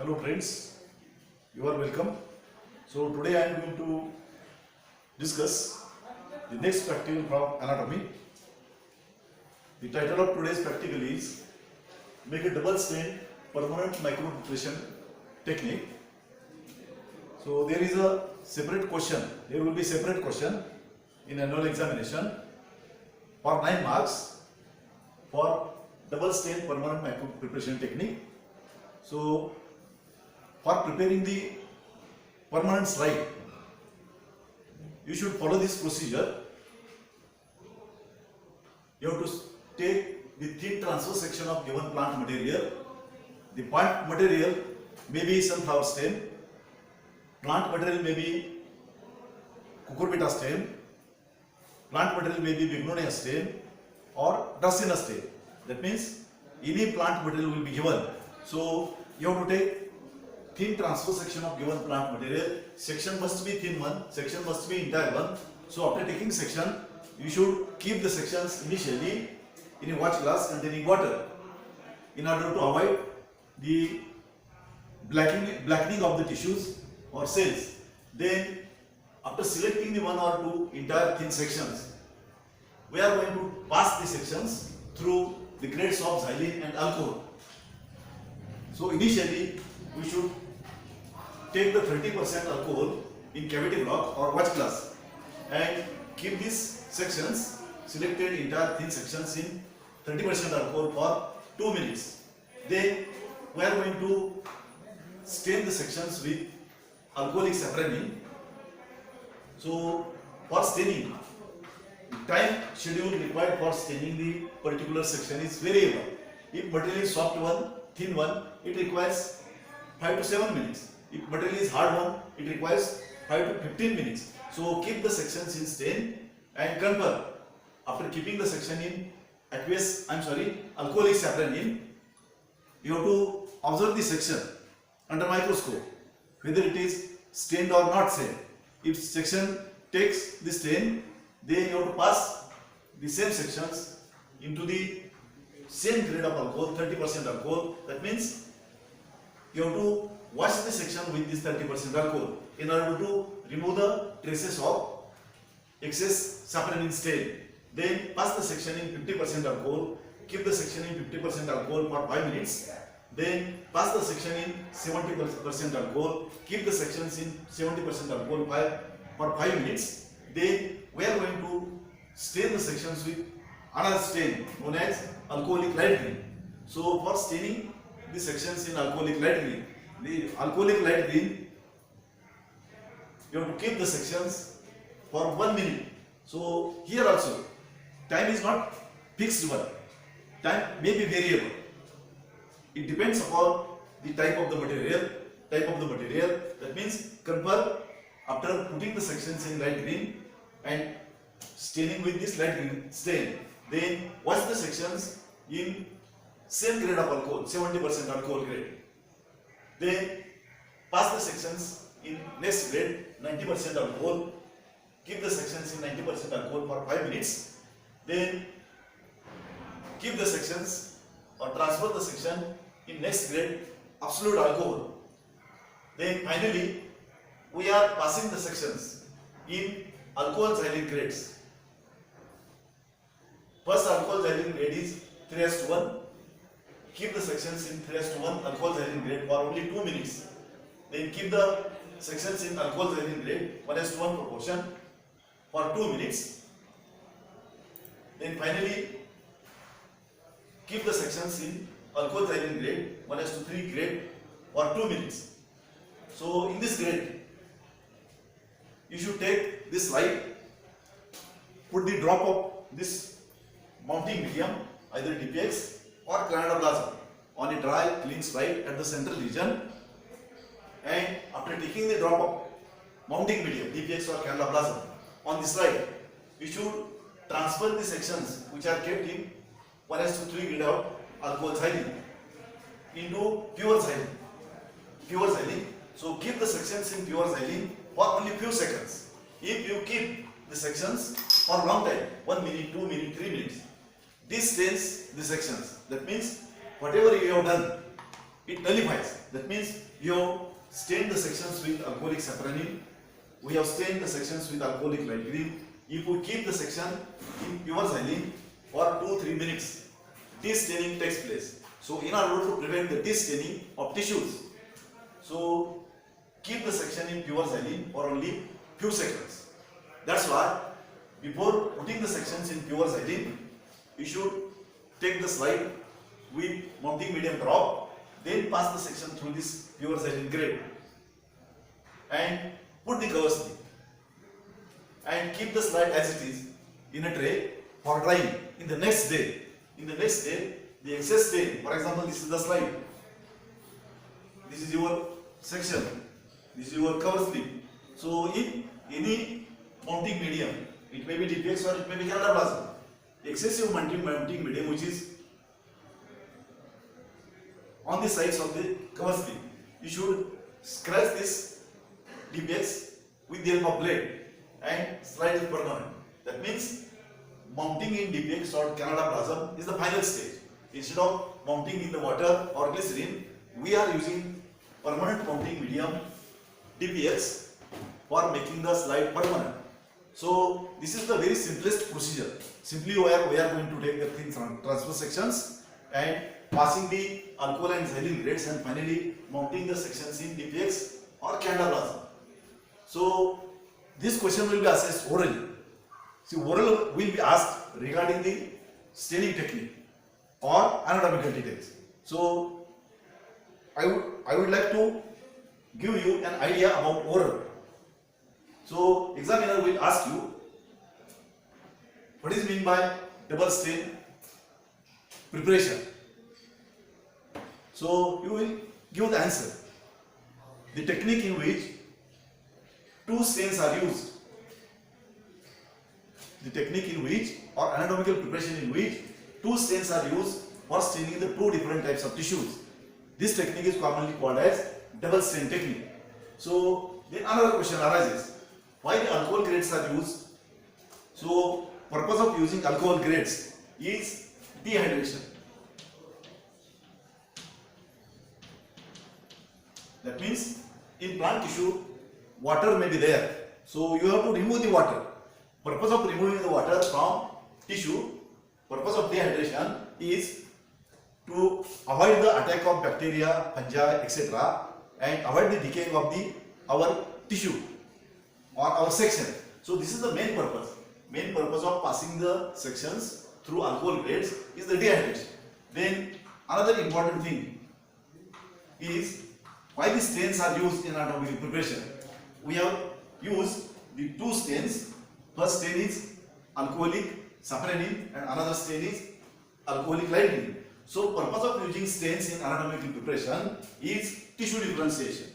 Hello friends, you are welcome. So today I am going to discuss the next practical from anatomy. The title of today's practical is Make a double stain permanent micropreparation technique. So there is a separate question, there will be separate question in annual examination for 9 marks for double stain permanent micropreparation technique. So for preparing the permanent slide, you should follow this procedure. You have to take the thin transverse section of given plant material. The plant material may be sunflower stem, plant material may be cucurbita stem, plant material may be bignonia stem or dracaena stem. That means any plant material will be given. So you have to take thin transverse section of given plant material. Section must be thin one, section must be entire one. So after taking section, you should keep the sections initially in a watch glass containing water in order to avoid the blackening of the tissues or cells. Then after selecting the one or two entire thin sections, we are going to pass the sections through the grades of xylene and alcohol. So initially we should take the 30% alcohol in cavity block or watch glass and keep these sections, selected entire thin sections, in 30% alcohol for 2 minutes. Then we are going to stain the sections with alcoholic safranin. So for staining, the time schedule required for staining the particular section is variable. If material is soft one, thin one, it requires 5 to 7 minutes. If material is hard one, it requires 5 to 15 minutes. So keep the sections in stain and confirm. After keeping the section in alcoholic safranin, you have to observe the section under microscope whether it is stained or not stained. If section takes the stain, then you have to pass the same sections into the same grade of alcohol, 30% alcohol. That means you have to wash the section with this 30% alcohol in order to remove the traces of excess safranin stain. Then pass the section in 50% alcohol, keep the section in 50% alcohol for 5 minutes. Then pass the section in 70% alcohol, keep the sections in 70% alcohol for 5 minutes. Then we are going to stain the sections with another stain known as alcoholic light green. So for staining the sections in alcoholic light green, the alcoholic light green, you have to keep the sections for 1 minute. So here also time is not fixed one, time may be variable. It depends upon the type of the material. That means confirm after putting the sections in light green and staining with this light green stain. Then wash the sections in same grade of alcohol, 70% alcohol grade. Then pass the sections in next grade, 90% alcohol. Keep the sections in 90% alcohol for 5 minutes. Then keep the sections or transfer the section in next grade, absolute alcohol. Then finally we are passing the sections in alcohol xylene grades. First alcohol xylene grade is 3:1. Keep the sections in 3:1 alcohol xylene grade for only 2 minutes. Then keep the sections in alcohol xylene grade 1:1 proportion for 2 minutes. Then finally keep the sections in alcohol xylene grade 1:3 grade for 2 minutes. So in this grade, you should take this slide, put the drop of this mounting medium, either DPX or cyanidoplasm, on a dry clean slide at the central region, and after taking the drop of mounting medium, DPX or cyanidoplasm, on this slide, you should transfer the sections which are kept in 1:3 grade of alcohol xylene into pure xylene. So keep the sections in pure xylene for only few seconds. If you keep the sections for long time, 1 minute, 2 minutes, 3 minutes, this stains the sections. That means whatever you have done it nullifies. That means you have stained the sections with alcoholic sapronine. We have stained the sections with alcoholic light green. If we keep the section in pure xylene for 2-3 minutes, de-staining takes place. So in order to prevent the de-staining of tissues, so keep the section in pure xylene for only few seconds. That's why before putting the sections in pure xylene, you should take the slide with mounting medium drop, then pass the section through this pure xylene grade and put the cover slip and keep the slide as it is in a tray for drying. In the next day, the excess stain, for example, this is the slide, this is your section, this is your cover slip. So in any mounting medium, it may be DPX or it may be Canada plasma, excessive mounting medium which is on the sides of the cover slip, you should scratch this DPX with the help of blade and slide it permanent. That means mounting in DPX or Canada plasm is the final stage. Instead of mounting in the water or glycerin, we are using permanent mounting medium DPX for making the slide permanent. So this is the very simplest procedure. Simply we are going to take the thin transfer sections and passing the alcohol and xylene grades and finally mounting the sections in DPX or Canada plasm. So this question will be assessed orally. See, oral will be asked regarding the staining technique or anatomical details. So I would like to give you an idea about oral. So examiner will ask you what is meant by double stain preparation. So you will give the answer. The technique in which two stains are used. The technique in which or anatomical preparation in which two stains are used for staining the two different types of tissues. This technique is commonly called as double stain technique. So then another question arises. Why the alcohol grades are used? So purpose of using alcohol grades is dehydration. That means in plant tissue water may be there. So you have to remove the water. Purpose of removing the water from tissue, purpose of dehydration is to avoid the attack of bacteria, fungi, etc. and avoid the decaying of our tissue or our section. So this is the main purpose. Main purpose of passing the sections through alcohol grades is the dehydration. Then another important thing is why the stains are used in anatomical preparation. We have used the two stains. First stain is alcoholic sapronine and another stain is alcoholic light green. So purpose of using stains in anatomical preparation is tissue differentiation.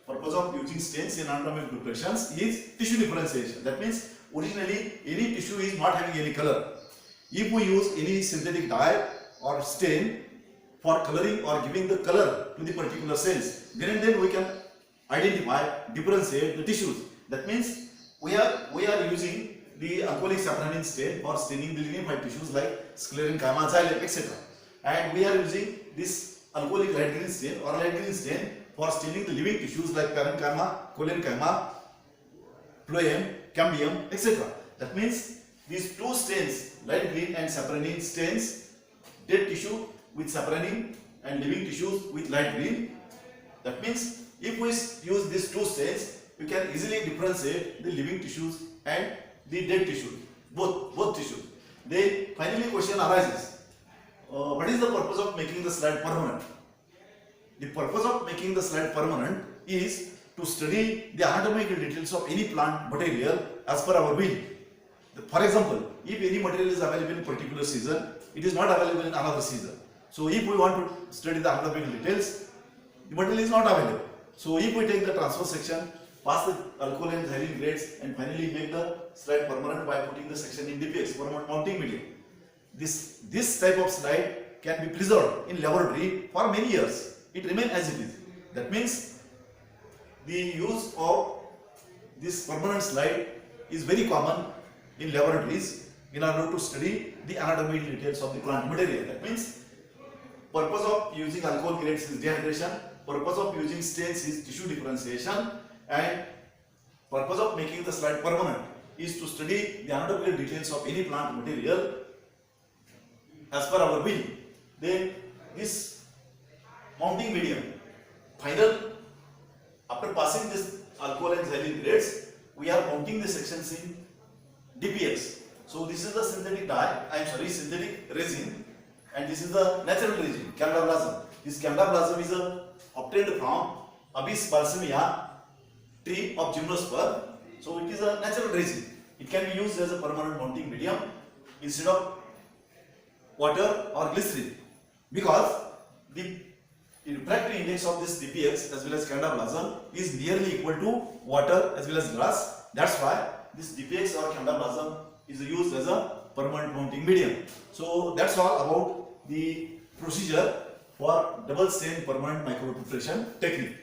Purpose of using stains in anatomical preparations is tissue differentiation. That means originally any tissue is not having any color. If we use any synthetic dye or stain for coloring or giving the color to the particular cells, then and then we can identify, differentiate the tissues. That means we are using the alcoholic sapronine stain for staining the lignified tissues like sclerenchyma, xylem, etc. And we are using this alcoholic light green stain or light green stain for staining the living tissues like parenchyma, collenchyma, phloem, cambium, etc. That means these two stains, light green and sapronine stains, dead tissue with sapronine and living tissues with light green. That means if we use these two stains, we can easily differentiate the living tissues and the dead tissues, both tissues. Then finally question arises, what is the purpose of making the slide permanent? The purpose of making the slide permanent is to study the anatomical details of any plant material as per our will. For example, if any material is available in particular season, it is not available in another season. So if we want to study the anatomical details, the material is not available. So if we take the transfer section, pass the alcohol and xylene grades and finally make the slide permanent by putting the section in DPX, permanent mounting medium. This type of slide can be preserved in laboratory for many years. It remains as it is. That means the use of this permanent slide is very common in laboratories in order to study the anatomical details of the plant material. That means purpose of using alcohol grades is dehydration, purpose of using stains is tissue differentiation, and purpose of making the slide permanent is to study the anatomical details of any plant material as per our will. Then this mounting medium, final, after passing this alcohol and xylene grades, we are mounting the sections in DPX. So this is the synthetic synthetic resin, and this is the natural resin, Candablasm. This Candablasm is obtained from Abies balsamea tree of gymnosperm. So it is a natural resin. It can be used as a permanent mounting medium instead of water or glycerin, because the refractive index of this DPX as well as Candablasm is nearly equal to water as well as glass. That's why this DPX or Candablasm is used as a permanent mounting medium. So that's all about the procedure for double stain permanent micropreparation technique.